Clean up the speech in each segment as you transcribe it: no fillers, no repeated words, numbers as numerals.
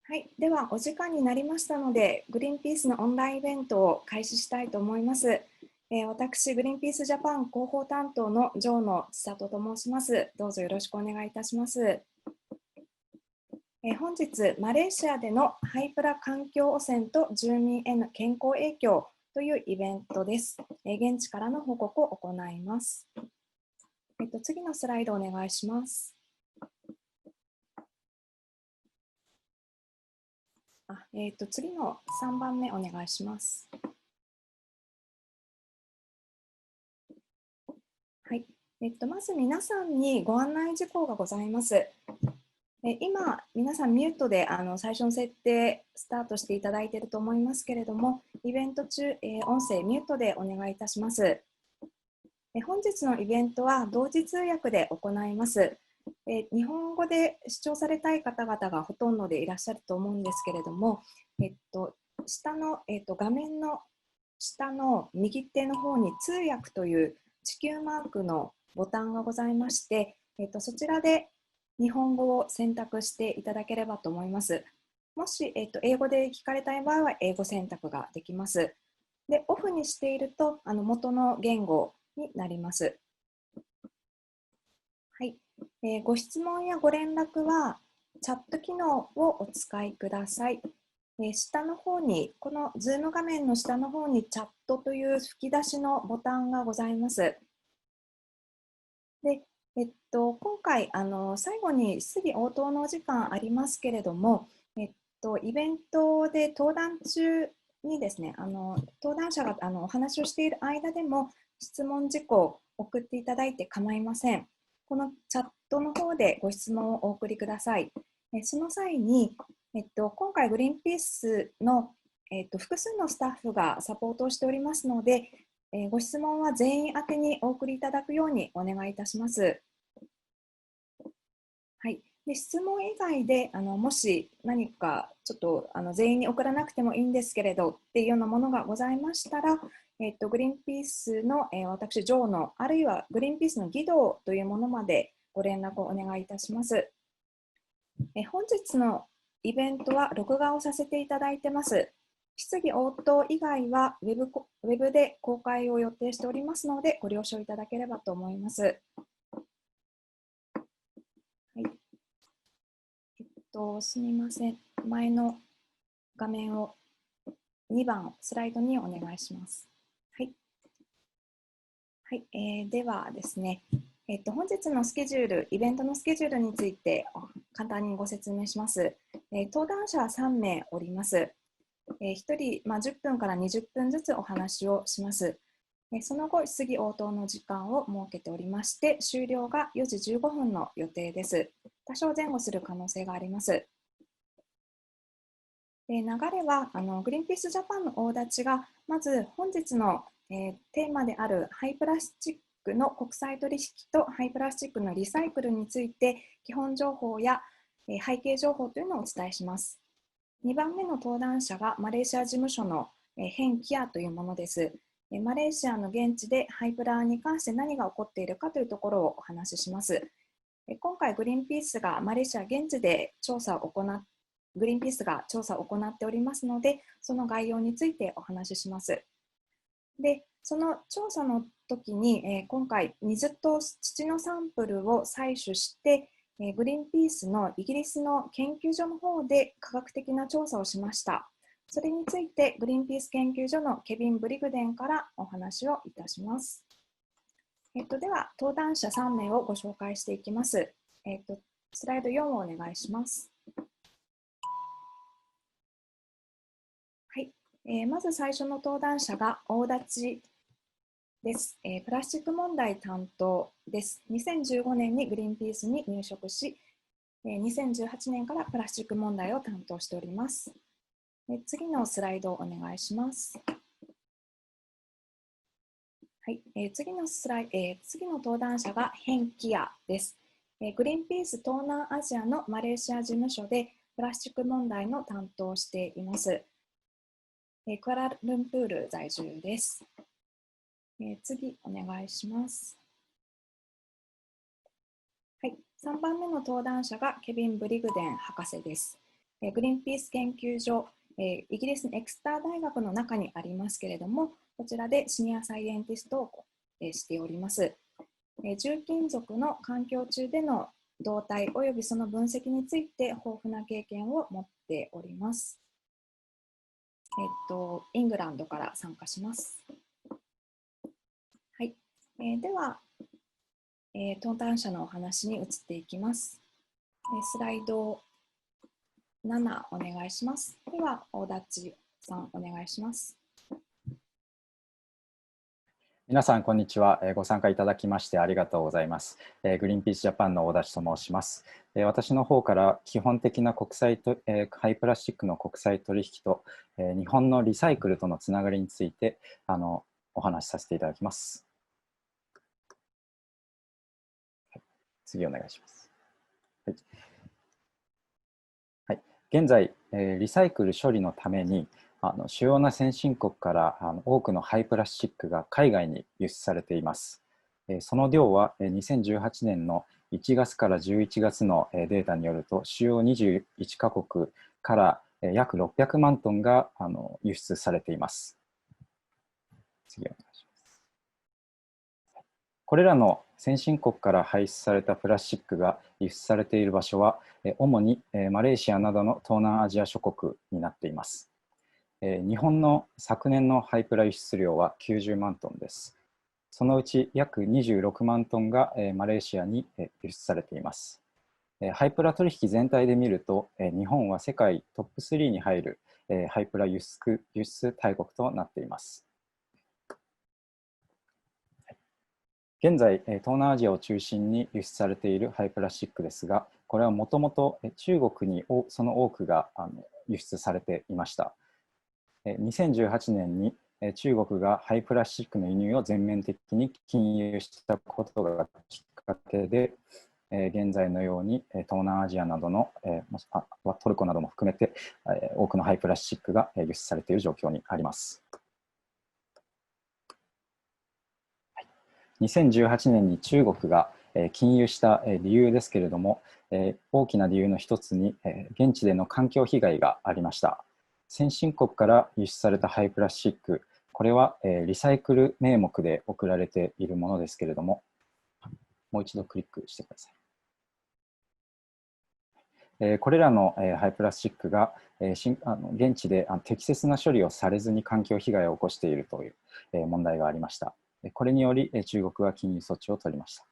はい、ではお時間になりましたので、グリーンピースのオンラインイベントを開始したいと思います。私、グリーンピースジャパン広報担当の城野千里と申します。どうぞよろしくお願いいたします。本日、マレーシアでのハイプラ環境汚染と住民への健康影響というイベントです。現地からの報告を行います。次のスライドお願いします。次の3番目お願いします。はい。まず皆さんにご案内事項がございます。今、皆さんミュートで最初の設定スタートしていただいていると思いますけれども、イベント中、音声ミュートでお願いいたします。本日のイベントは同時通訳で行います。日本語で視聴されたい方々がほとんどでいらっしゃると思うんですけれども、下の、画面の下の右手の方に通訳という地球マークのボタンがございまして、そちらで日本語を選択していただければと思います。もし、英語で聞かれたい場合は英語選択ができます。で、オフにしていると元の言語になります。はい。ご質問やご連絡はチャット機能をお使いください。下の方に、この Zoom 画面の下の方にチャットという吹き出しのボタンがございます。で、今回最後に質疑応答のお時間ありますけれども、イベントで登壇中にですね、登壇者がお話をしている間でも質問事項を送っていただいて構いません。このチャットの方でご質問をお送りください。その際に、今回グリーンピースの、複数のスタッフがサポートをしておりますので、ご質問は全員宛てにお送りいただくようにお願いいたします。はい、で質問以外でもし何かちょっと全員に送らなくてもいいんですけれどっていうようなものがございましたら、グリーンピースの、私、ジョーのあるいはグリーンピースの義堂というものまでご連絡をお願いいたします。本日のイベントは録画をさせていただいてます。質疑応答以外はウェブで公開を予定しておりますので、ご了承いただければと思います。はい、すみません。前の画面を2番スライドにお願いします。はい。はい、ではですね、本日のスケジュール、イベントのスケジュールについて簡単にご説明します。登壇者は3名おります。1人、10分から20分ずつお話をします。その後、質疑応答の時間を設けておりまして、終了が4時15分の予定です。多少前後する可能性があります。流れはグリーンピースジャパンの大立ちが、まず本日の、テーマであるハイプラスチックの国際取引とハイプラスチックのリサイクルについて基本情報や、背景情報というのをお伝えします。2番目の登壇者がマレーシア事務所のヘン・キアというものです。マレーシアの現地でハイプラに関して何が起こっているかというところをお話しします。今回グリーンピースがマレーシア現地でグリーンピースが調査を行っておりますので、その概要についてお話しします。で、その調査の時に、今回水と土のサンプルを採取して、グリーンピースのイギリスの研究所の方で科学的な調査をしました。それについてグリーンピース研究所のケビン・ブリグデンからお話をいたします。では、登壇者3名をご紹介していきます。スライド4をお願いします。はい、まず最初の登壇者が大立です。プラスチック問題担当です。2015年にグリーンピースに入職し、2018年からプラスチック問題を担当しております。次のスライドをお願いします。はい、次の登壇者がヘン・キアです。グリーンピース東南アジアのマレーシア事務所でプラスチック問題の担当をしています。クアラルンプール在住です。次お願いします。はい、3番目の登壇者がケビン・ブリグデン博士です。グリーンピース研究所、イギリスのエクスター大学の中にありますけれども、こちらでシニアサイエンティストをしております。重金属の環境中での動態およびその分析について豊富な経験を持っております。イングランドから参加します。はい。では、登壇者のお話に移っていきます。スライド7お願いします。では、大立さんお願いします。皆さん、こんにちは。ご参加いただきましてありがとうございます。グリーンピースジャパンの大立と申します。私の方から基本的なハイプラスチックの国際取引と日本のリサイクルとのつながりについてお話しさせていただきます。次お願いします。はい、現在、リサイクル処理のために主要な先進国から多くのハイプラスチックが海外に輸出されています。その量は2018年の1月から11月のデータによると、主要21カ国から約600万トンが輸出されています。次お願いします。これらの先進国から排出されたプラスチックが輸出されている場所は、主にマレーシアなどの東南アジア諸国になっています。日本の昨年のハイプラ輸出量は90万トンです。そのうち約26万トンがマレーシアに輸出されています。ハイプラ取引全体で見ると、日本は世界トップ3に入るハイプラ輸出大国となっています。現在、東南アジアを中心に輸出されているハイプラスチックですが、これはもともと中国にその多くが輸出されていました。2018年に中国がハイプラスチックの輸入を全面的に禁輸したことがきっかけで、現在のように東南アジアなどのトルコなども含めて多くのハイプラスチックが輸出されている状況にあります。2018年に中国が禁輸した理由ですけれども、大きな理由の一つに現地での環境被害がありました。先進国から輸出されたハイプラスチック、これはリサイクル名目で送られているものですけれども、もう一度クリックしてください。これらのハイプラスチックが現地で適切な処理をされずに環境被害を起こしているという問題がありました。これにより中国は禁輸措置を取りました。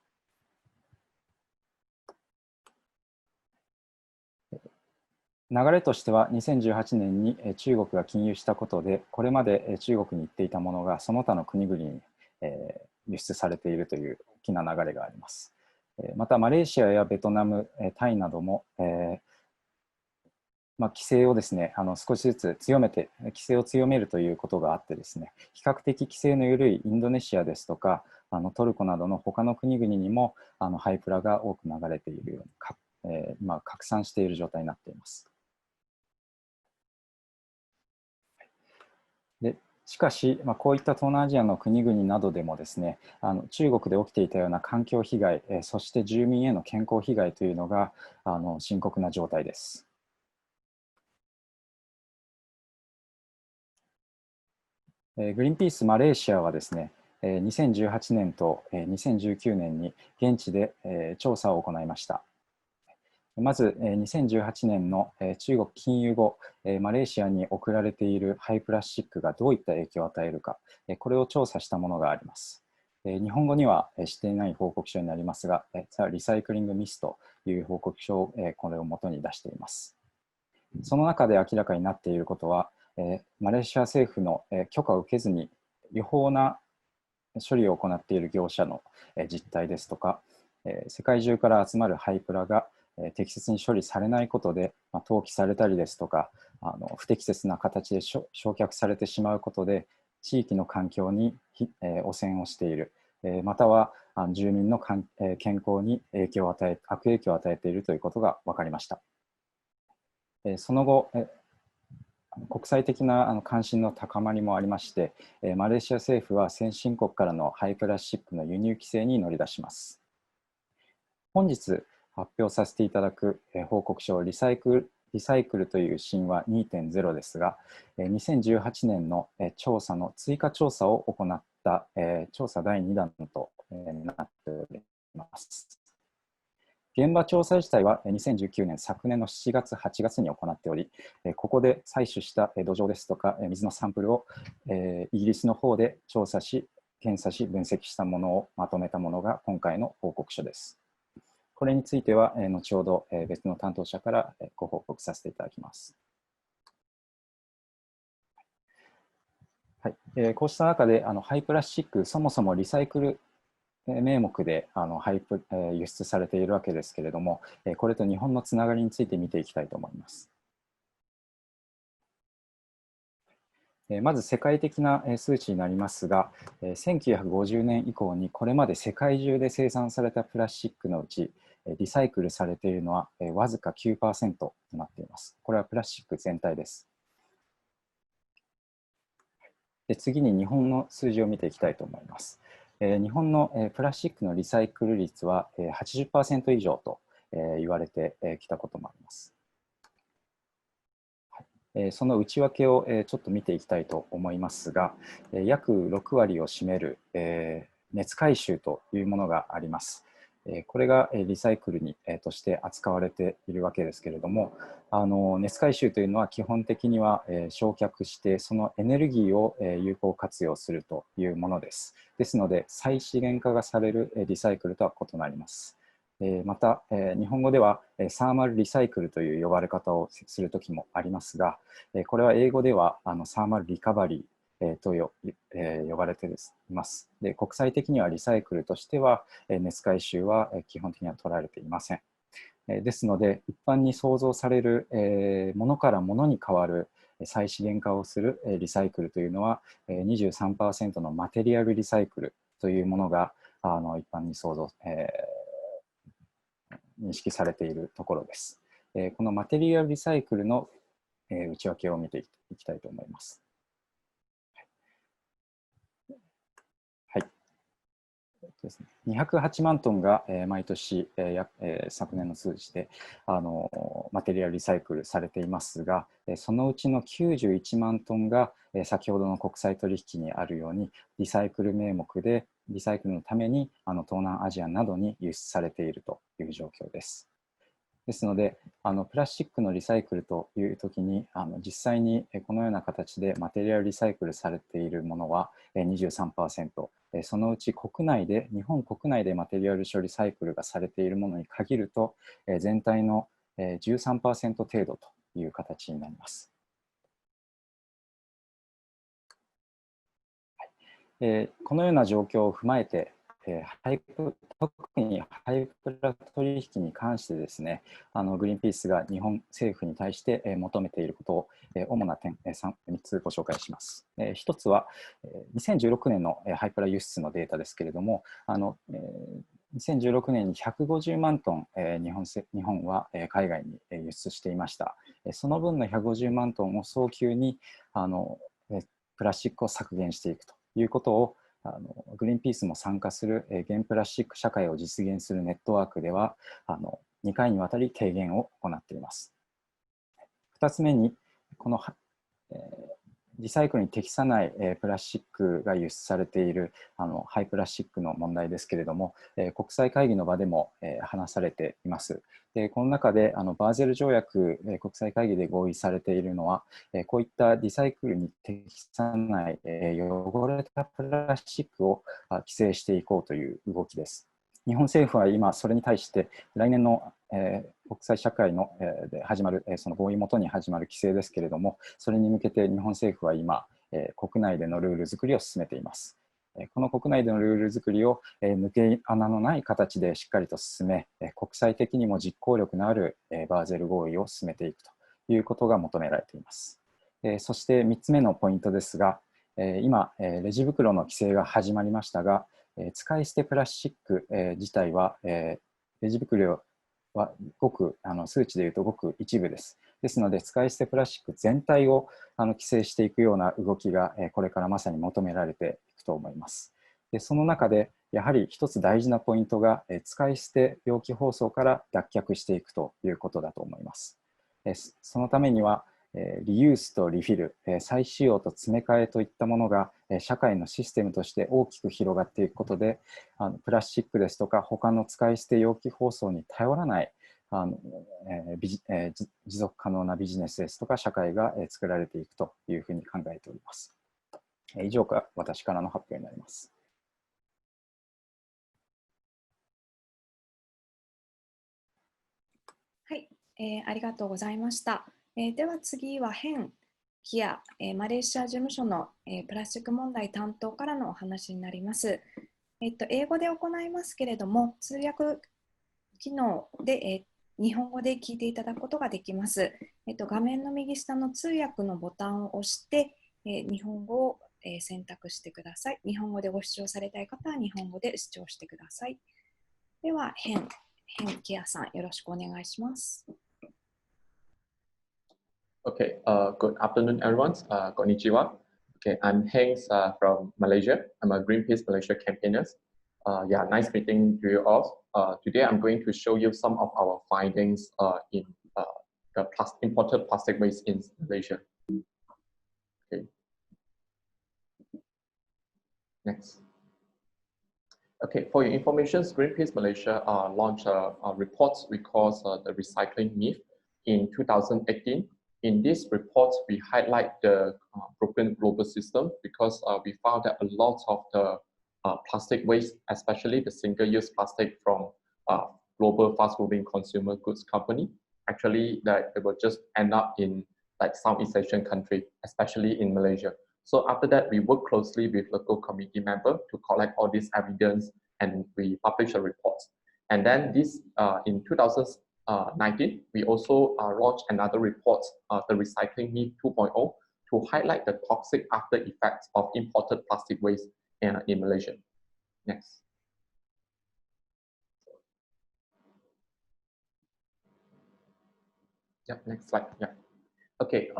流れとしては2018年に中国が禁輸したことで、これまで中国に行っていたものがその他の国々に輸出されているという大きな流れがあります。またマレーシアやベトナム、タイなども規制をですね、少しずつ規制を強めるということがあってですね、比較的規制の緩いインドネシアですとかトルコなどの他の国々にもハイプラが多く流れているように拡散している状態になっています。でしかし、こういった東南アジアの国々などでもですね、中国で起きていたような環境被害、そして住民への健康被害というのが深刻な状態です。グリーンピースマレーシアはですね、2018年と2019年に現地で調査を行いました。まず2018年の中国禁輸後、マレーシアに送られているハイプラスチックがどういった影響を与えるか、これを調査したものがあります。日本語にはしていない報告書になりますが、リサイクリングミスという報告書をこれを元に出しています。その中で明らかになっていることは、マレーシア政府の許可を受けずに違法な処理を行っている業者の実態ですとか、世界中から集まるハイプラが適切に処理されないことで投棄されたりですとか、不適切な形で焼却されてしまうことで地域の環境に汚染をしている、または住民の健康に悪影響を与えているということが分かりました。その後、国際的な関心の高まりもありまして、マレーシア政府は先進国からのハイプラスチックの輸入規制に乗り出します。本日発表させていただく報告書リサイクルリサイクルという神話2.0ですが、2018年の調査の追加調査を行った調査第2弾となっております。現場調査自体は2019年、昨年の7月、8月に行っており、ここで採取した土壌ですとか水のサンプルをイギリスの方で調査し、検査し、分析したものをまとめたものが今回の報告書です。これについては後ほど別の担当者からご報告させていただきます。はい、こうした中で廃プラスチック、そもそもリサイクル名目で輸出されているわけですけれども、これと日本のつながりについて見ていきたいと思います。まず世界的な数値になりますが、1950年以降にこれまで世界中で生産されたプラスチックのうち、リサイクルされているのはわずか 9% となっています。これはプラスチック全体です。で、次に日本の数字を見ていきたいと思います。日本のプラスチックのリサイクル率は 80% 以上と言われてきたこともあります。その内訳をちょっと見ていきたいと思いますが、約6割を占める熱回収というものがあります。これがリサイクルとして扱われているわけですけれども、熱回収というのは基本的には焼却してそのエネルギーを有効活用するというものです。ですので再資源化がされるリサイクルとは異なります。また日本語ではサーマルリサイクルという呼ばれ方をするときもありますが、これは英語ではサーマルリカバリーと呼ばれています。で、国際的にはリサイクルとしては熱回収は基本的には捉えられていません。ですので一般に想像されるものからものに変わる再資源化をするリサイクルというのは 23% のマテリアルリサイクルというものが一般に認識されているところです。このマテリアルリサイクルの内訳を見ていきたいと思います。208万トンが毎年昨年の数字でマテリアルリサイクルされていますが、そのうちの91万トンが先ほどの国際取引にあるようにリサイクル名目でリサイクルのために東南アジアなどに輸出されているという状況です。ですのでプラスチックのリサイクルというときに実際にこのような形でマテリアルリサイクルされているものは 23%、そのうち日本国内でマテリアル処理サイクルがされているものに限ると全体の 13% 程度という形になります。このような状況を踏まえて特にハイプラ取引に関してですね、グリーンピースが日本政府に対して求めていることを主な点 3つご紹介します。1つは2016年のハイプラ輸出のデータですけれども、2016年に150万トン日本は海外に輸出していました。その分の150万トンを早急にプラスチックを削減していくということをグリーンピースも参加する原プラスチック社会を実現するネットワークでは2回にわたり提言を行っています。2つ目にこのリサイクルに適さないプラスチックが輸出されているハイプラスチックの問題ですけれども、国際会議の場でも話されています。でこの中でバーゼル条約国際会議で合意されているのは、こういったリサイクルに適さない汚れたプラスチックを規制していこうという動きです。日本政府は今それに対して来年の国際社会ので始まるその合意元に始まる規制ですけれども、それに向けて日本政府は今国内でのルール作りを進めています。この国内でのルール作りを抜け穴のない形でしっかりと進め、国際的にも実行力のあるバーゼル合意を進めていくということが求められています。そして3つ目のポイントですが、今レジ袋の規制が始まりましたが、使い捨てプラスチック自体はレジ袋はごく数値でいうとごく一部です。ですので使い捨てプラスチック全体を規制していくような動きがこれからまさに求められていくと思います。でその中でやはり一つ大事なポイントが使い捨て容器包装から脱却していくということだと思います。そのためには、リユースとリフィル、再使用と詰め替えといったものが社会のシステムとして大きく広がっていくことで、プラスチックですとか他の使い捨て容器包装に頼らない持続可能なビジネスですとか社会が作られていくというふうに考えております。以上が私からの発表になります。はい、ありがとうございました。では次はヒア、マレーシア事務所の、プラスチック問題担当からのお話になります。英語で行いますけれども、通訳機能で、日本語で聞いていただくことができます。画面の右下の通訳のボタンを押して、日本語を、選択してください。日本語でご視聴されたい方は日本語で視聴してください。では、キアさん、よろしくお願いします。Okay, good afternoon, everyone. Konnichiwa. Okay, I'm Heng from Malaysia. I'm a Greenpeace Malaysia campaigner. Yeah, nice meeting you all. Today, I'm going to show you some of our findings in the imported plastic waste in Malaysia. Okay. Next. Okay, for your information, Greenpeace Malaysia launched a report we call the recycling myth in 2018. In this report, we highlight the broken global system because we found that a lot of the plastic waste, especially the single-use plastic from global fast-moving consumer goods company, actually that it will just end up in like Southeast Asian country, especially in Malaysia. So after that, we work closely with local community members to collect all this evidence and we publish a report. And then this in 2019, we also launched another report, the Recycling Myth 2.0, to highlight the toxic after effects of imported plastic waste in Malaysia. Next. Yep, next slide. Yeah. Okay,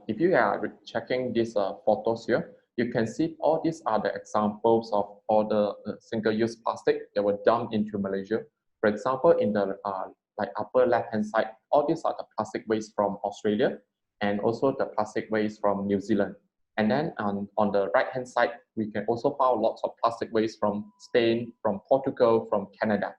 if you are checking these photos here, you can see all these are the examples of all the single-use plastic that were dumped into Malaysia. For example, in the like upper left-hand side, all these are the plastic waste from Australia and also the plastic waste from New Zealand. And then on the right-hand side, we can also find lots of plastic waste from Spain, from Portugal, from Canada.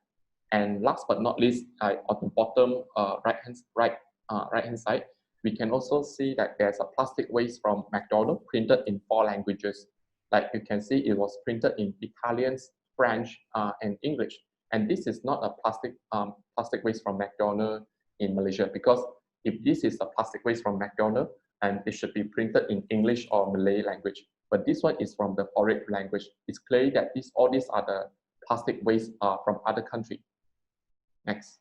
And last but not least, on the bottom right-hand side, we can also see that there's a plastic waste from McDonald's printed in 4 languages. Like you can see, it was printed in Italian, French, and English. And this is not a plastic waste from McDonald's in Malaysia, because if this is a plastic waste from McDonald's, and it should be printed in English or Malay language. But this one is from the foreign language. It's clear that all these are the plastic waste from other countries. Next.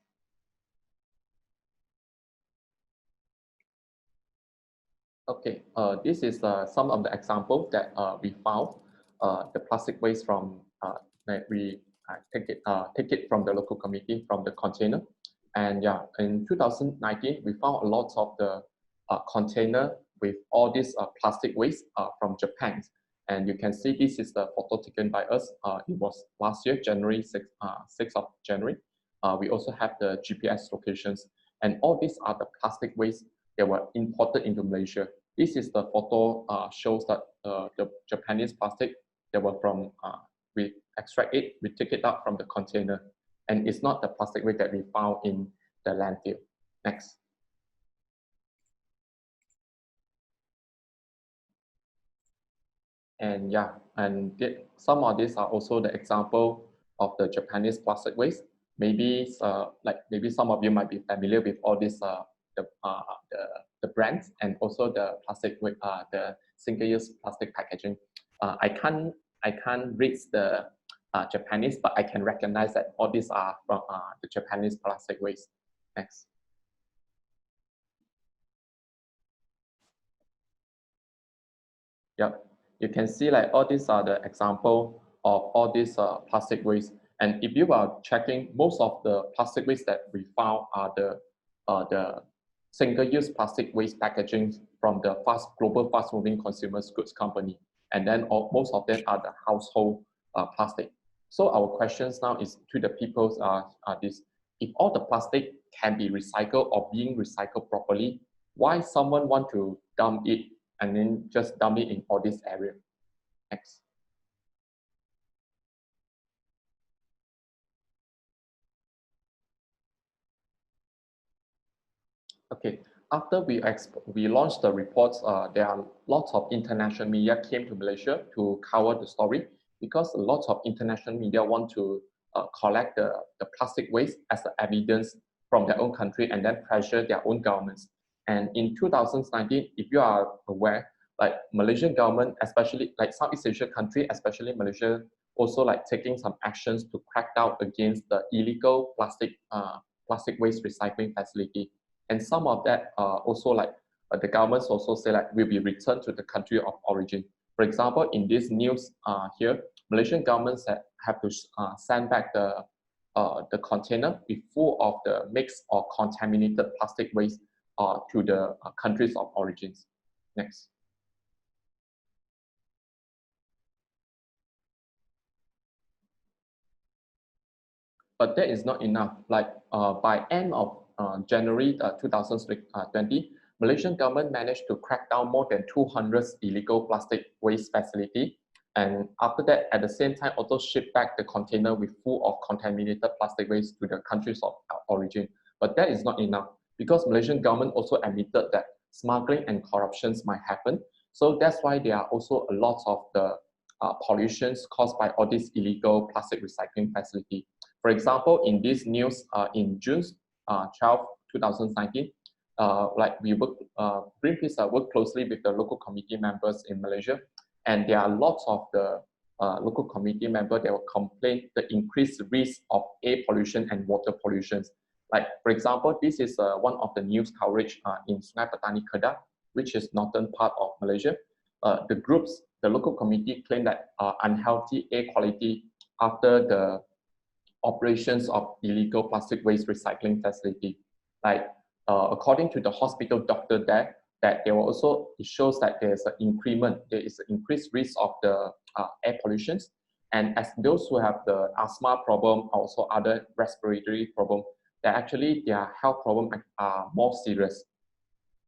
Okay, this is some of the examples that we found. The plastic waste from that we take it from the local community, from the container. And yeah, in 2019, we found a lot of the container with all this plastic waste from Japan. And you can see this is the photo taken by us. It was last year, January 6th of January. We also have the GPS locations. And all these are the plastic waste that were imported into Malaysia. This is the photo shows that the Japanese plastic that were from, we extract it, we take it out from the container. And it's not the plastic waste that we found in the landfill. Next. And yeah, and some of these are also the example of the Japanese plastic waste. Maybe maybe some of you might be familiar with all these the brands and also the plastic with the single-use plastic packaging. I can't read the Japanese, but I can recognize that all these are from the Japanese plastic waste. Next. Yep, you can see like all these are the example of all these plastic waste. And if you are checking, most of the plastic waste that we found are the single-use plastic waste packaging from the global fast-moving consumer goods company. And then most of them are the household plastic. So our questions now is to the people are this: if all the plastic can be recycled or being recycled properly, why someone want to dump it and then just dump it in all this area? Next. Okay, after we launched the reports, there are lots of international media came to Malaysia to cover the story because a lot of international media want to collect the plastic waste as evidence from their own country and then pressure their own governments. And in 2019, if you are aware, like Malaysian government, especially like Southeast Asia country, especially Malaysia, also like taking some actions to crack down against the illegal plastic waste recycling facility. And some of that also like the governments also say like will be returned to the country of origin. For example, in this news here, Malaysian governments have to send back the container with full of the mixed or contaminated plastic waste to the countries of origins. Next. But that is not enough. Like by end of January 2020, Malaysian government managed to crack down more than 200 illegal plastic waste facility. And after that, at the same time, also ship back the container with full of contaminated plastic waste to the countries of origin. But that is not enough because Malaysian government also admitted that smuggling and corruptions might happen. So that's why there are also a lot of the pollutions caused by all these illegal plastic recycling facility. For example, in this news in June 12, 2019, like we work, Greenpeace work closely with the local committee members in Malaysia, and there are lots of the local committee members that will complain the increased risk of air pollution and water pollution. Like for example, this is one of the news coverage in Sungai Petani Kedah, which is northern part of Malaysia. The local committee claim that unhealthy air quality after the operations of illegal plastic waste recycling facility. Like according to the hospital doctor there, that there will also, it shows that there is an increased risk of the air pollution. And as those who have the asthma problem, also other respiratory problem, that actually their health problem are more serious.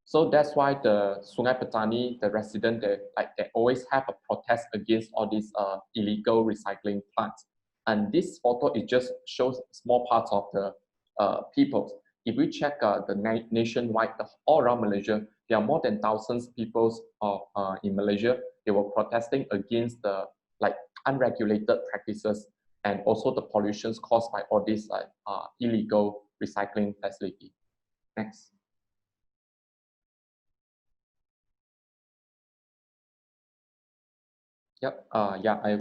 So that's why the Sungai Petani, the resident, they always have a protest against all these illegal recycling plants. And this photo, it just shows small parts of the people. If we check the nationwide, all around Malaysia, there are more than thousands people in Malaysia. They were protesting against the unregulated practices and also the pollutions caused by all these illegal recycling facility. Next. Yep.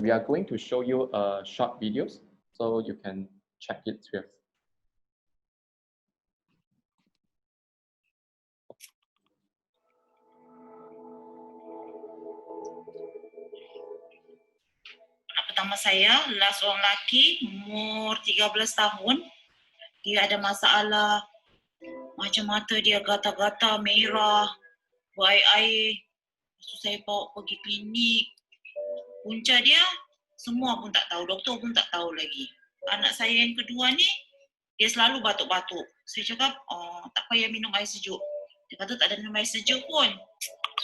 We are going to show you short videos, so you can check it here. Anak pertama saya adalah seorang lelaki umur 13 tahun. Dia ada masalah macam mata dia gatal-gatal, merah, berair-air. Lepas tu saya bawa pergi klinik. Punca dia semua pun tak tahu, doktor pun tak tahu lagi. Anak saya yang kedua ni, dia selalu batuk-batuk. Saya cakap, tak payah minum air sejuk. Dia kata tak ada minum air sejuk pun.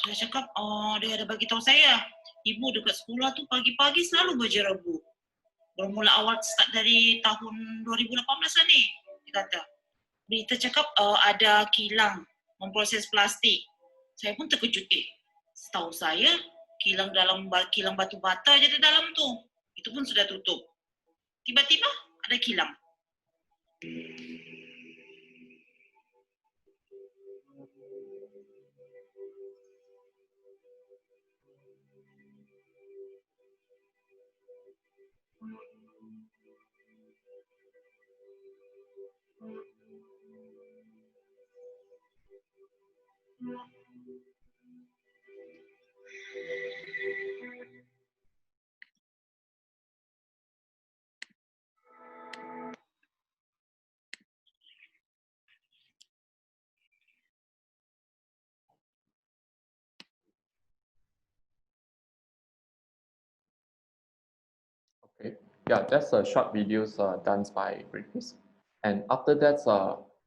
Saya cakap, dia ada bagi tahu saya, ibu dekat sekolah tu pagi-pagi selalu berjerebu. Bermula awal start dari tahun 2018 lah ni, dia kata. Berita cakap ada kilang memproses plastik. Saya pun terkejut. Setahu saya, kilang batu bata je di dalam tu. Itu pun sudah tutup. Tiba-tiba ada kilang. Okay, yeah, that's a short videos done by Greenpeace. And after that,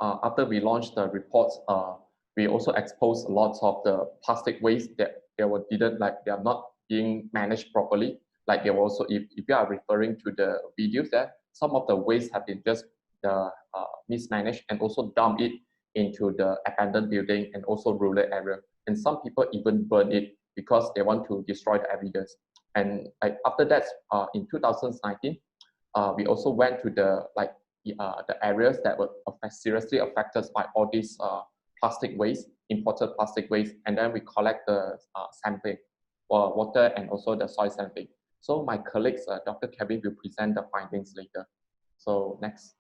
after we launched the reports, we also exposed lots of the plastic waste that they are not being managed properly. Like they were also, if you are referring to the videos there, some of the waste have been just mismanaged and also dumped it into the abandoned building and also rural area. And some people even burn it because they want to destroy the evidence. And after that, in 2019, we also went to the areas that were seriously affected by all these plastic waste, imported plastic waste, and then we collect the sampling, water and also the soil sampling. So my colleagues, Dr. Kevin, will present the findings later. So next.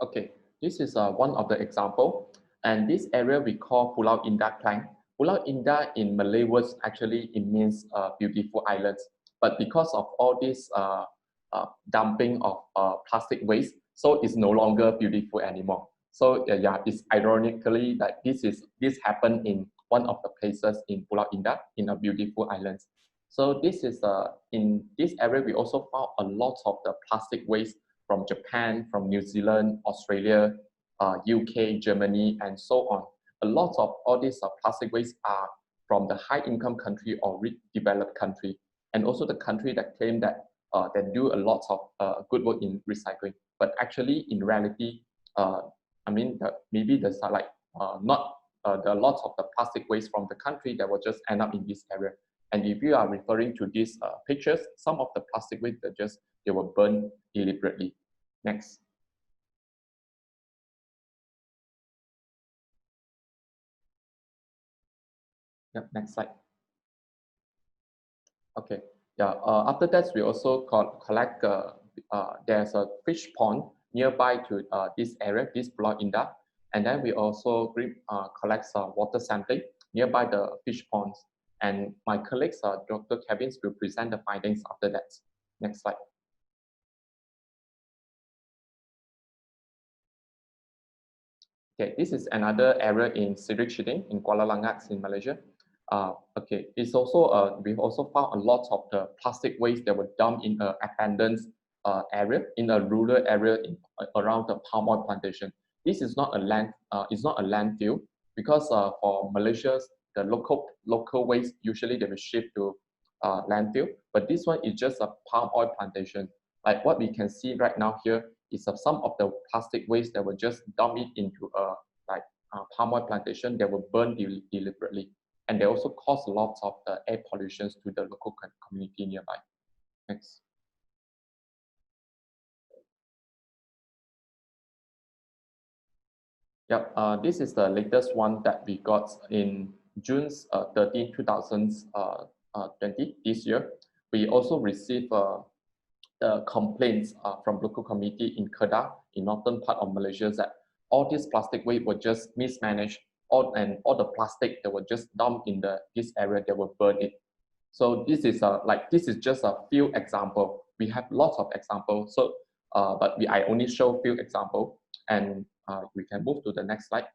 Okay, this is one of the example, and this area we call Pulau Indah Klang. Pulau Indah in Malay words actually it means beautiful islands, but because of all this dumping of plastic waste, so it's no longer beautiful anymore. So yeah, it's ironically that this happened in one of the places in Pulau Indah in a beautiful island. So this is in this area we also found a lot of the plastic waste from Japan, from New Zealand, Australia, UK, Germany, and so on. A lot of all these plastic waste are from the high-income country or developed country, and also the country that claim that they do a lot of good work in recycling. But actually, in reality, I mean, maybe there's not the lots of the plastic waste from the country that will just end up in this area. And if you are referring to these pictures, some of the plastic waste they were burned deliberately. Next. Yep, next slide. Okay. Yeah. After that, we also collect. There's a fish pond nearby to this area, this Pulau Indah, and then we also collect some water sampling nearby the fish ponds. And my colleagues, Dr. Kevin, will present the findings after that. Next slide. Okay, this is another area in Sidrik Shiding in Kuala Langat in Malaysia. Okay, it's also we've also found a lot of the plastic waste that were dumped in an abandoned area in a rural area around the palm oil plantation. This is not a landfill because for Malaysia the local waste usually they will ship to landfill, but this one is just a palm oil plantation. Like what we can see right now here is some of the plastic waste that were just dumped into a palm oil plantation that were burned deliberately, and they also cause lots of the air pollution to the local community nearby. Next. Yep, this is the latest one that we got in June 13, 2020, this year. We also received complaints from local community in Kedah, in northern part of Malaysia, that all these plastic waste were just mismanaged, and all the plastic that were just dumped in this area, they were burned it. So this is this is just a few examples. We have lots of examples. So, but I only show few examples, and we can move to the next slide.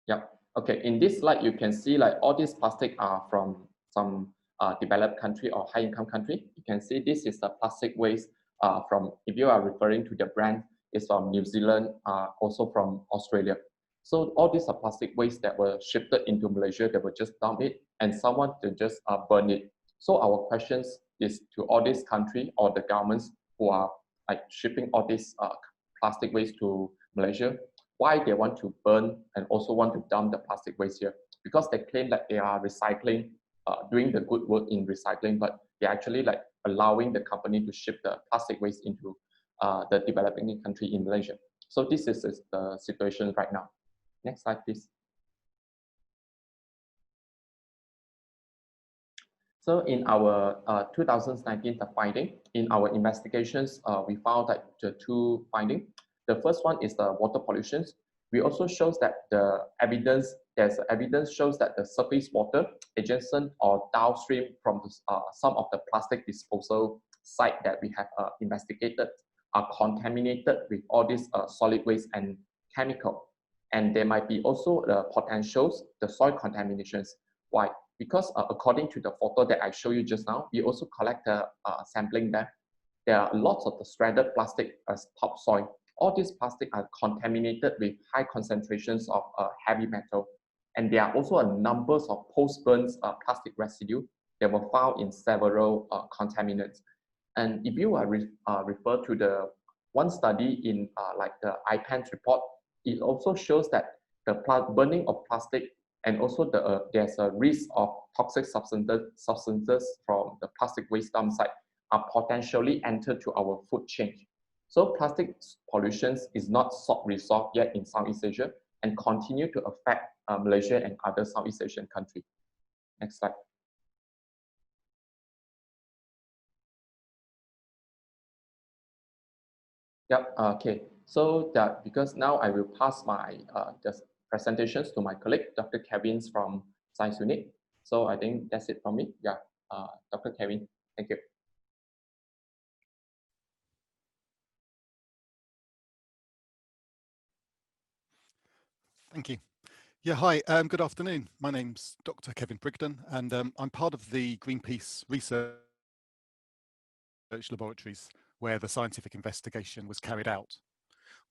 Yep. Okay. In this slide, you can see like all these plastic are from some developed country or high-income country. You can see this is the plastic waste from, if you are referring to the brand, it's from New Zealand, also from Australia. So all these are plastic waste that were shipped into Malaysia, that were just dump it, and someone to just burn it. So our questions is to all these countries or the governments who are like shipping all this plastic waste to Malaysia, why they want to burn and also want to dump the plastic waste here? Because they claim that they are recycling, doing the good work in recycling, but they're actually like allowing the company to ship the plastic waste into the developing country in Malaysia. So this is the situation right now. Next slide, please. So in our 2019 finding, in our investigations, we found that the two findings. The first one is the water pollution. We also shows that the evidence, there's evidence shows that the surface water adjacent or downstream from the, some of the plastic disposal site that we have investigated are contaminated with all these solid waste and chemical. And there might be also the potentials, the soil contaminations. Why? Because according to the photo that I showed you just now, we also collect the sampling there. There are lots of the shredded plastic as topsoil. All these plastic are contaminated with high concentrations of heavy metal. And there are also a numbers of post-burns plastic residue that were found in several contaminants. And if you refer to the one study in like the IPANS report, it also shows that the burning of plastic and also there's a risk of toxic substances from the plastic waste dump site are potentially entered to our food chain. So plastic pollution is not resolved yet in Southeast Asia and continue to affect Malaysia and other Southeast Asian countries. Next slide. Yep, okay. So that because now I will pass my just presentations to my colleague, Dr. Kevin from Science Unit. So I think that's it from me. Yeah, Dr. Kevin, thank you. Thank you. Yeah, hi, good afternoon. My name's Dr. Kevin Brigden, and I'm part of the Greenpeace research laboratories where the scientific investigation was carried out.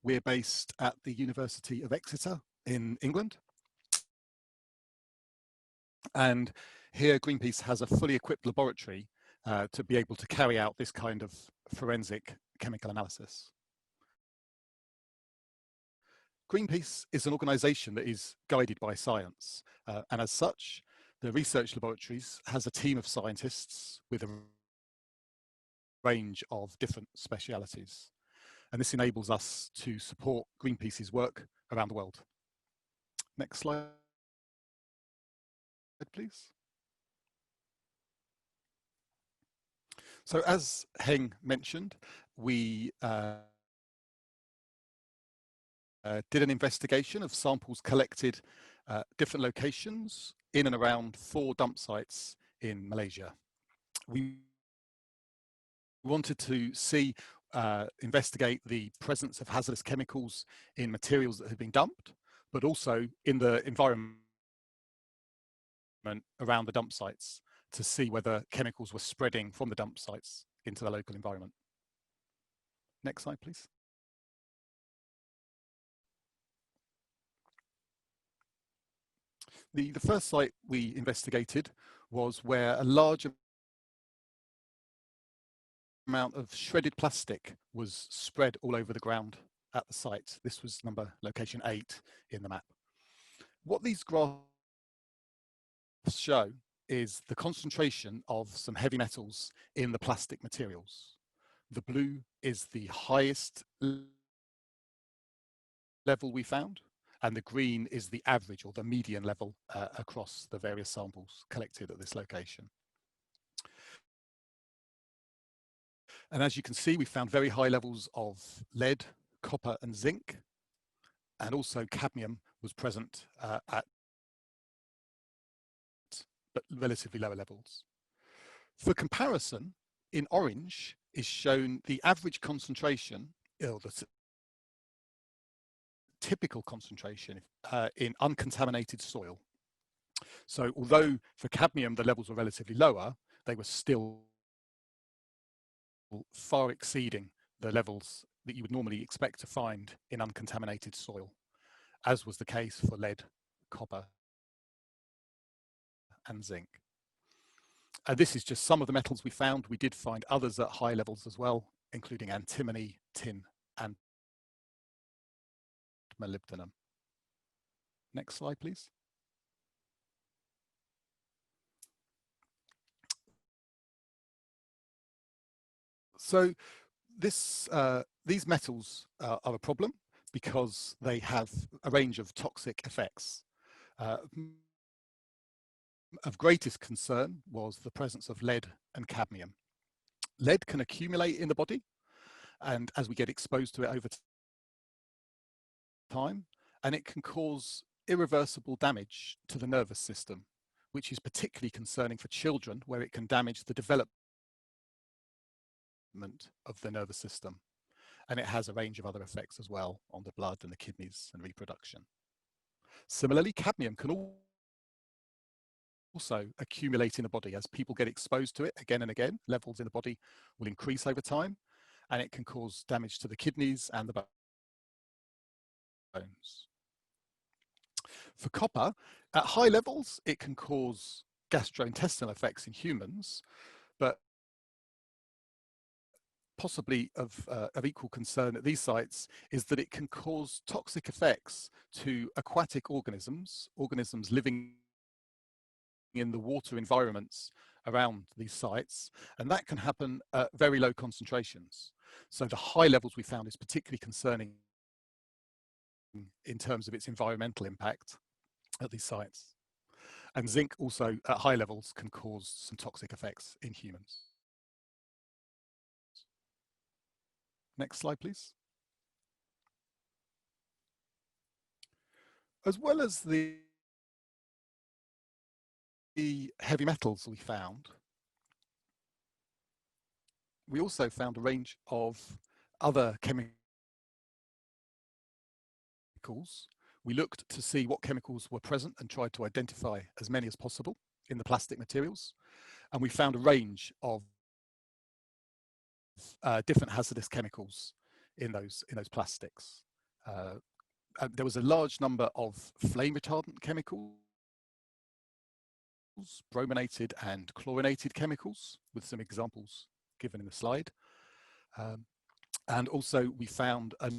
We're based at the University of Exeter in England. And here Greenpeace has a fully equipped laboratory to be able to carry out this kind of forensic chemical analysis. Greenpeace is an organisation that is guided by science, and as such, the research laboratories has a team of scientists with a range of different specialities. And this enables us to support Greenpeace's work around the world. Next slide, please. So as Heng mentioned, we did an investigation of samples collected different locations in and around 4 dump sites in Malaysia. We wanted to see, investigate the presence of hazardous chemicals in materials that had been dumped, but also in the environment around the dump sites to see whether chemicals were spreading from the dump sites into the local environment. Next slide, please. The first site we investigated was where a large amount of shredded plastic was spread all over the ground at the site. This was location 8 in the map. What these graphs show is the concentration of some heavy metals in the plastic materials. The blue is the highest level we found, and the green is the average or the median level across the various samples collected at this location. And as you can see, we found very high levels of lead, copper and zinc, and also cadmium was present at but relatively lower levels. For comparison, in orange is shown the average concentration, or the typical concentration in uncontaminated soil. So although for cadmium the levels were relatively lower, they were still far exceeding the levels that you would normally expect to find in uncontaminated soil, as was the case for lead, copper and zinc. This is just some of the metals we found. We did find others at high levels as well, including antimony, tin and molybdenum. Next slide, please. So these metals are a problem because they have a range of toxic effects. Of greatest concern was the presence of lead and cadmium. Lead can accumulate in the body, and as we get exposed to it over time, and it can cause irreversible damage to the nervous system, which is particularly concerning for children, where it can damage the development of the nervous system. And it has a range of other effects as well on the blood and the kidneys and reproduction. Similarly, cadmium can also accumulate in the body. As people get exposed to it again and again, levels in the body will increase over time, and it can cause damage to the kidneys and the bones. For copper, at high levels, it can cause gastrointestinal effects in humans, but possibly of equal concern at these sites is that it can cause toxic effects to aquatic organisms, organisms living in the water environments around these sites, and that can happen at very low concentrations. So the high levels we found is particularly concerning in terms of its environmental impact at these sites. And zinc also at high levels can cause some toxic effects in humans. Next slide, please. As well as the heavy metals we found, we also found a range of other chemicals. We looked to see what chemicals were present and tried to identify as many as possible in the plastic materials. And we found a range of different hazardous chemicals in those plastics. There was a large number of flame retardant chemicals, brominated and chlorinated chemicals, with some examples given in the slide. And also we found a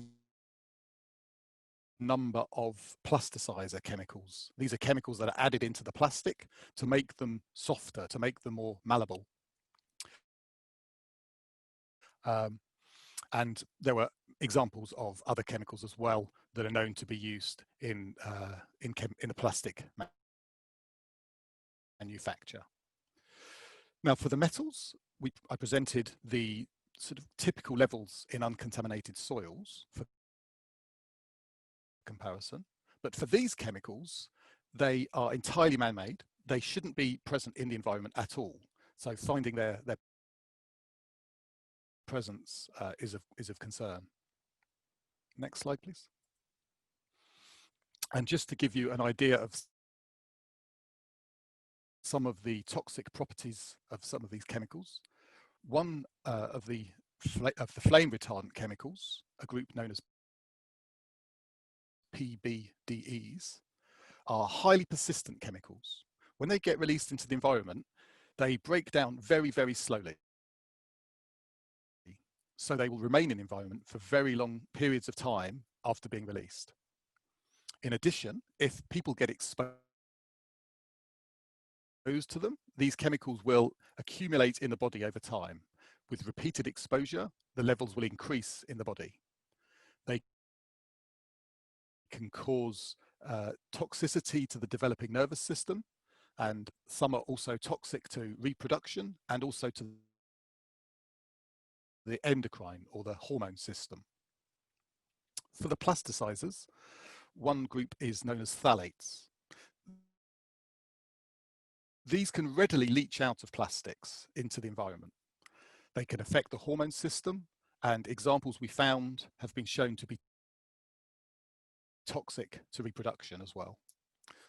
number of plasticizer chemicals. These are chemicals that are added into the plastic to make them softer, to make them more malleable. And there were examples of other chemicals as well that are known to be used in the plastic manufacture. Now, for the metals, I presented the sort of typical levels in uncontaminated soils for comparison. But for these chemicals, they are entirely man-made. They shouldn't be present in the environment at all. So finding their presence is of concern. Next slide, please. And just to give you an idea of some of the toxic properties of some of these chemicals, one of the flame retardant chemicals, a group known as PBDEs, are highly persistent chemicals. When they get released into the environment, they break down very, very slowly. So they will remain in the environment for very long periods of time after being released. In addition, if people get exposed to them, these chemicals will accumulate in the body over time. With repeated exposure, the levels will increase in the body. They can cause toxicity to the developing nervous system, and some are also toxic to reproduction and also to the endocrine or the hormone system. For the plasticizers, one group is known as phthalates. These can readily leach out of plastics into the environment. They can affect the hormone system, and examples we found have been shown to be toxic to reproduction as well.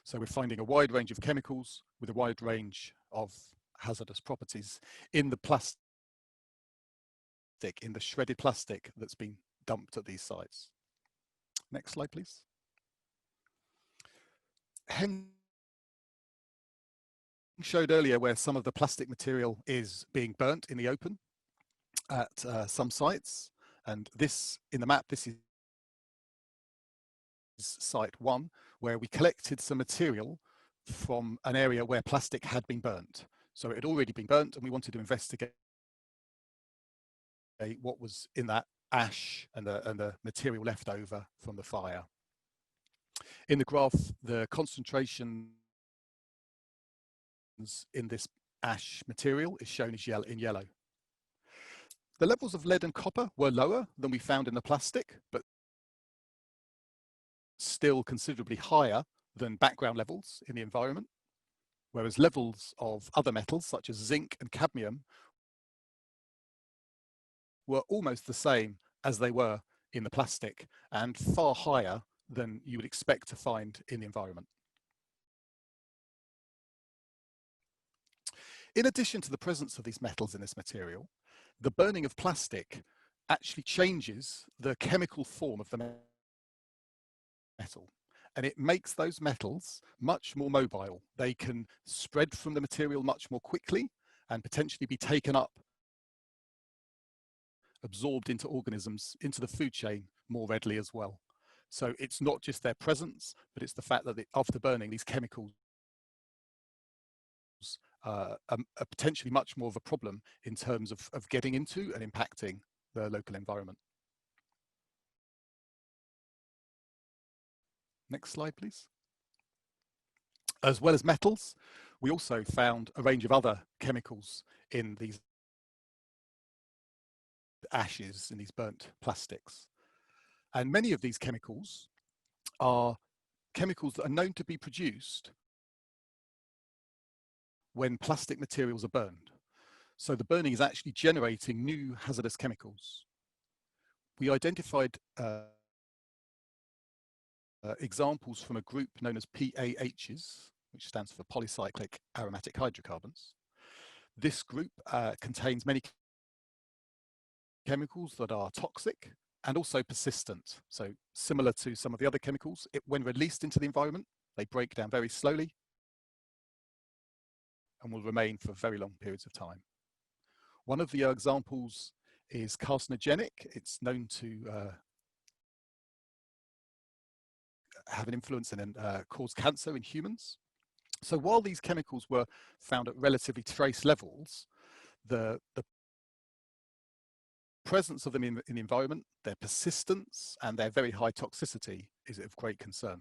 So we're finding a wide range of chemicals with a wide range of hazardous properties in the plastic, in the shredded plastic that's been dumped at these sites. Next slide, please. Hen showed earlier where some of the plastic material is being burnt in the open at some sites, and this in the map, this is site 1, where we collected some material from an area where plastic had been burnt. So it had already been burnt, and we wanted to investigate what was in that ash and the material left over from the fire. In the graph, the concentrations in this ash material is shown as in yellow. The levels of lead and copper were lower than we found in the plastic, but still considerably higher than background levels in the environment, whereas levels of other metals such as zinc and cadmium were almost the same as they were in the plastic and far higher than you would expect to find in the environment. In addition to the presence of these metals in this material, the burning of plastic actually changes the chemical form of the metal, and it makes those metals much more mobile. They can spread from the material much more quickly and potentially be taken up, absorbed into organisms, into the food chain more readily as well. So it's not just their presence, but it's the fact that after burning, these chemicals are potentially much more of a problem in terms of getting into and impacting the local environment. Next slide, please. As well as metals, we also found a range of other chemicals in these ashes, in these burnt plastics. And many of these chemicals are chemicals that are known to be produced when plastic materials are burned. So the burning is actually generating new hazardous chemicals. We identified examples from a group known as PAHs, which stands for polycyclic aromatic hydrocarbons. This group contains many chemicals that are toxic and also persistent. So similar to some of the other chemicals, when released into the environment, they break down very slowly and will remain for very long periods of time. One of the examples is carcinogenic. It's known to have an influence and cause cancer in humans. So while these chemicals were found at relatively trace levels, the presence of them in the environment, their persistence and their very high toxicity is of great concern.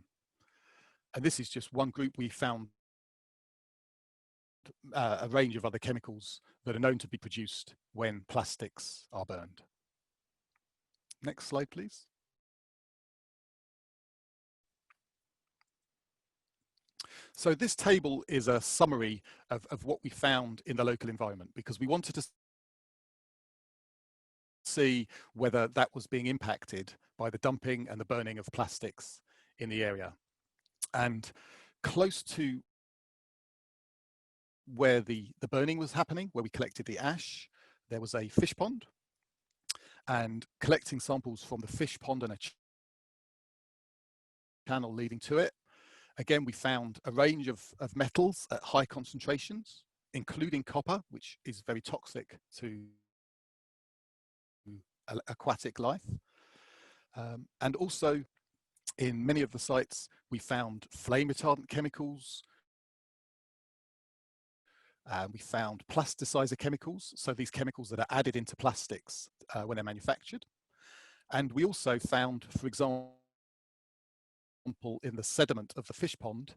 And this is just one group. We found a range of other chemicals that are known to be produced when plastics are burned. Next slide, please. So this table is a summary of what we found in the local environment, because we wanted to see whether that was being impacted by the dumping and the burning of plastics in the area. And close to where the burning was happening, where we collected the ash, there was a fish pond, and collecting samples from the fish pond and a channel leading to it, again, we found a range of metals at high concentrations, including copper, which is very toxic to aquatic life. And also in many of the sites, we found flame retardant chemicals. We found plasticizer chemicals, so these chemicals that are added into plastics when they're manufactured. And we also found, for example, in the sediment of the fish pond,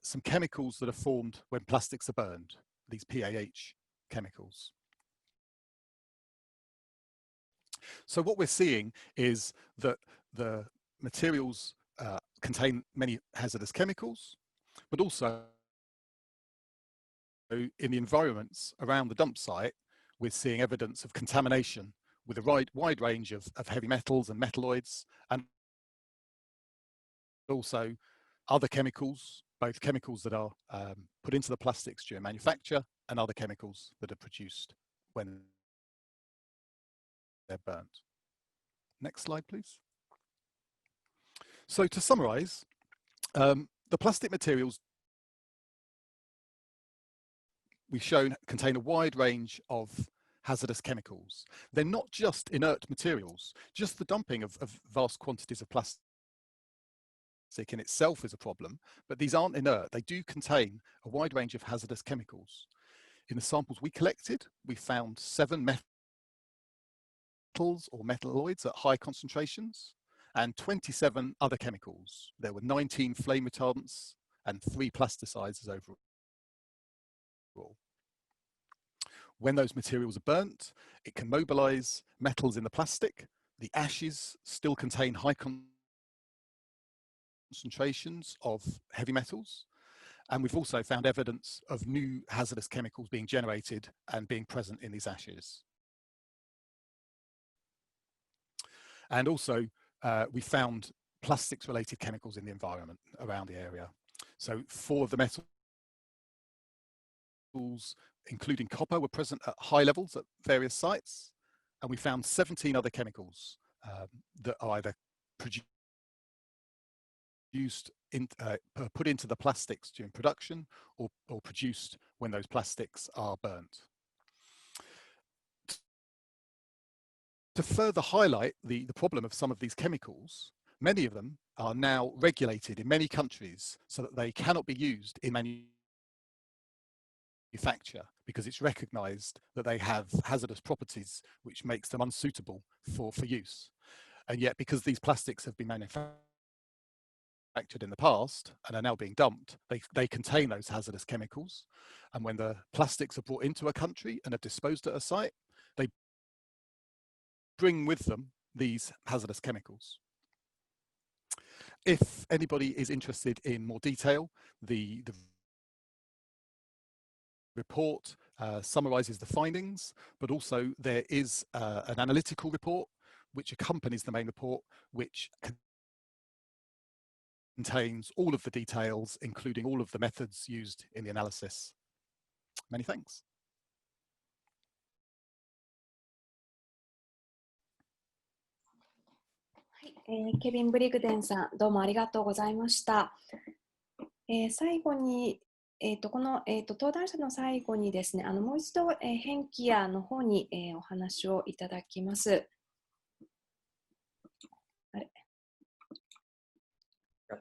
some chemicals that are formed when plastics are burned, these PAH chemicals. So what we're seeing is that the materials contain many hazardous chemicals, but also in the environments around the dump site, we're seeing evidence of contamination with a wide range of heavy metals and metalloids, and also other chemicals, both chemicals that are put into the plastics during manufacture and other chemicals that are produced when they're burnt. Next slide, please. So to summarize, the plastic materials we've shown contain a wide range of hazardous chemicals. They're not just inert materials. Just the dumping of vast quantities of plastic in itself is a problem, but these aren't inert. They do contain a wide range of hazardous chemicals. In the samples we collected, we found 7 metals or metalloids at high concentrations and 27 other chemicals. There were 19 flame retardants and 3 plasticizers overall. When those materials are burnt, it can mobilize metals in the plastic. The ashes still contain high concentrations of heavy metals. And we've also found evidence of new hazardous chemicals being generated and being present in these ashes. And also, we found plastics-related chemicals in the environment around the area. So 4 of the metals, including copper, were present at high levels at various sites, and we found 17 other chemicals that are either put into the plastics during production or produced when those plastics are burnt. To further highlight the problem of some of these chemicals, many of them are now regulated in many countries so that they cannot be used in manufacture because it's recognized that they have hazardous properties which makes them unsuitable for use. And yet, because these plastics have been manufactured in the past and are now being dumped, they contain those hazardous chemicals. And when the plastics are brought into a country and are disposed at a site, they bring with them these hazardous chemicals. If anybody is interested in more detail, the report summarizes the findings, but also there is an analytical report which accompanies the main report, which contains all of the details, including all of the methods used in the analysis. Many thanks.ケビン・ブリグデンさん、どうもありがとうございました。最後に、この、登壇者の最後にですね、もう一度、ヘンキアの方に、お話をいただきます。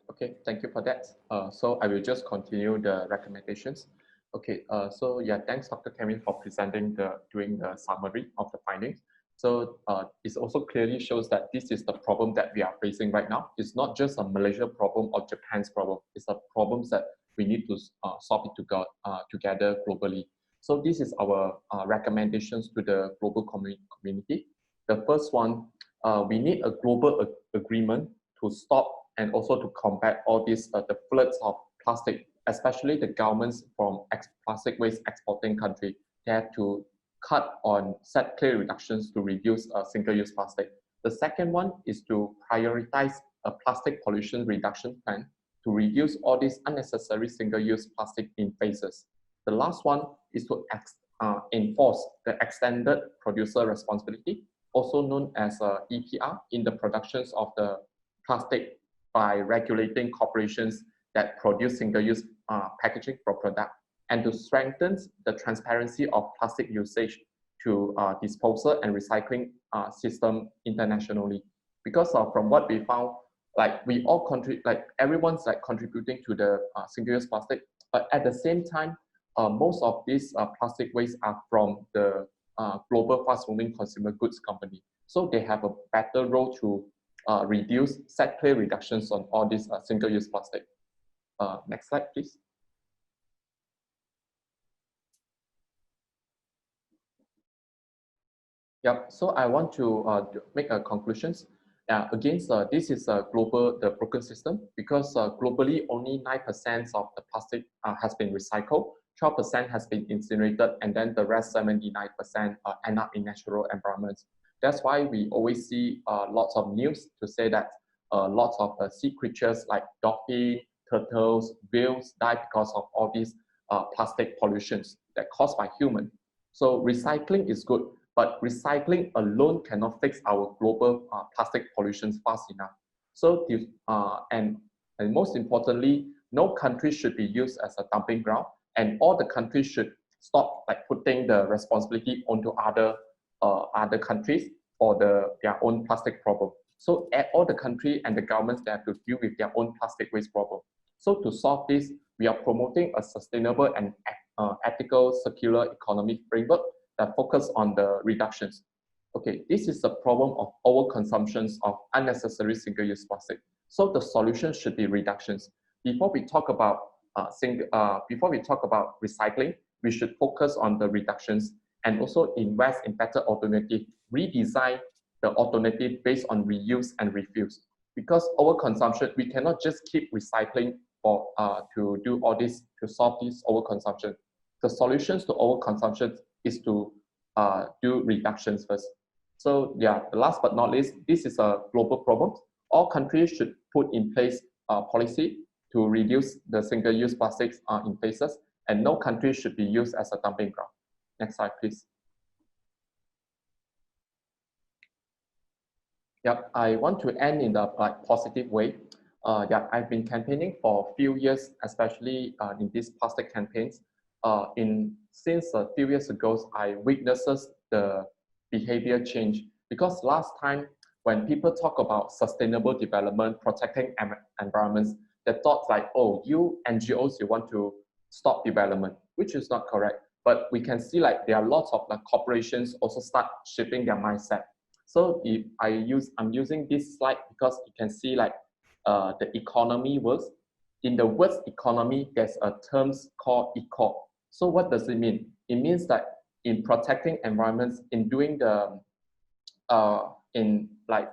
Okay, thank you for that. So I will just continue the recommendations. Okay, so yeah, thanks Dr. Kevin for presenting doing the summary of the findings. So it also clearly shows that this is the problem that we are facing right now. It's not just a Malaysia problem or Japan's problem. It's a problem that we need to solve it together globally. So this is our recommendations to the global community. The first one, we need a global agreement to stop and also to combat all these the floods of plastic, especially the governments from plastic waste exporting country. They have to cut on set clear reductions to reduce single-use plastic. The second one is to prioritize a plastic pollution reduction plan to reduce all these unnecessary single-use plastic in phases. The last one is to enforce the extended producer responsibility, also known as EPR, in the productions of the plastic by regulating corporations that produce single-use packaging for product, and to strengthen the transparency of plastic usage to disposal and recycling system internationally. Because from what we found, like we all everyone's like contributing to the single-use plastic, but at the same time, most of these plastic waste are from the global fast-moving consumer goods company. So they have a better role to reduce set clear reductions on all these single-use plastic. Next slide, please. Yeah, so I want to make a conclusions. Against this is a the broken system, because globally only 9% of the plastic has been recycled, 12% has been incinerated, and then the rest 79% end up in natural environments. That's why we always see lots of news to say that lots of sea creatures like dolphins, turtles, whales die because of all these plastic pollutions that caused by humans. So recycling is good, but recycling alone cannot fix our global plastic pollution fast enough. So, and most importantly, no country should be used as a dumping ground, and all the countries should stop like putting the responsibility onto other countries for their own plastic problem. So all the country and the governments, they have to deal with their own plastic waste problem. So to solve this, we are promoting a sustainable and ethical circular economy framework that focus on the reductions. Okay, this is the problem of overconsumptions of unnecessary single-use plastic. So the solution should be reductions. Before we talk about recycling, we should focus on the reductions and also invest in better alternative, redesign the alternative based on reuse and refuse. Because overconsumption, we cannot just keep recycling for to do all this to solve this overconsumption. The solutions to overconsumption is to do reductions first. So yeah, last but not least, this is a global problem. all countries should put in place a policy to reduce the single-use plastics in places, and no country should be used as a dumping ground. Next slide, please. Yep, I want to end in a positive way. Yeah, I've been campaigning for a few years, especially in these plastic campaigns. Since a few years ago, I witnessed the behavior change, because last time when people talk about sustainable development, protecting environments, they thought like, oh, you NGOs, you want to stop development, which is not correct. But we can see like there are lots of corporations also start shifting their mindset. So if I'm using this slide because you can see like the economy works. In the word economy, there's a term called eco. So what does it mean? It means that in protecting environments, in doing the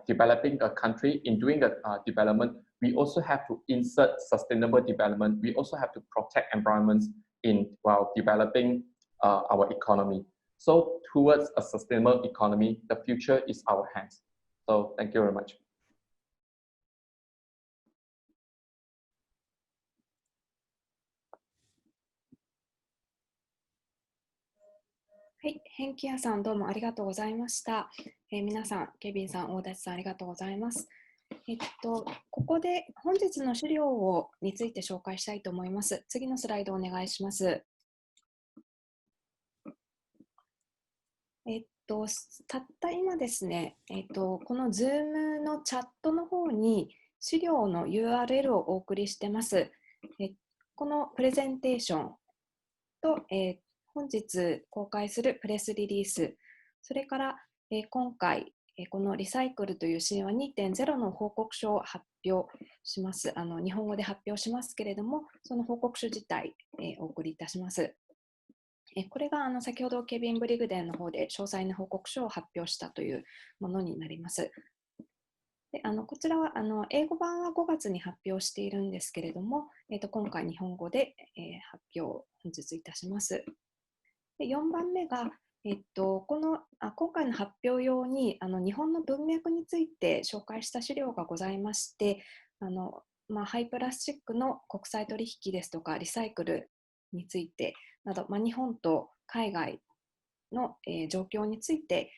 developing a country, in doing the development, we also have to insert sustainable development. We also have to protect environments while developing our economy. So towards a sustainable economy, the future is our hands. So thank you very much. はい、ヘンキヤさんどうもありがとうございました。皆さん、ケビンさん、大立さんありがとうございます。ここで本日の資料について紹介したいと思います。次のスライドお願いします。たった今ですね、この Zoom のチャットの方に資料の URL をお送りしてます。このプレゼンテーションと、本日公開するプレスリリース、それから、今回このリサイクルという神話 2.0 の報告書を発表します。日本語で発表しますけれども、その報告書自体、お送りいたします。これが先ほどケビン・ブリグデンの方で詳細な報告書を発表したというものになります。でこちらは英語版は5月に発表しているんですけれども、今回日本語で、発表を本日いたします。で4番目が、今回の発表用に日本の文脈について紹介した資料がございまして、ハイプラスチックの国際取引ですとかリサイクルについてなど、日本と海外の、状況について、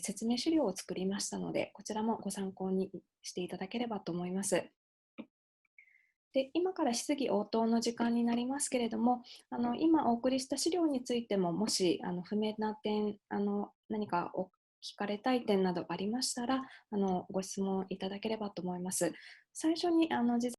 説明資料を作りましたので、こちらもご参考にしていただければと思います。で今から質疑応答の時間になりますけれども、今お送りした資料についても、もし不明な点、何か聞かれたい点などありましたら、ご質問いただければと思います。最初に事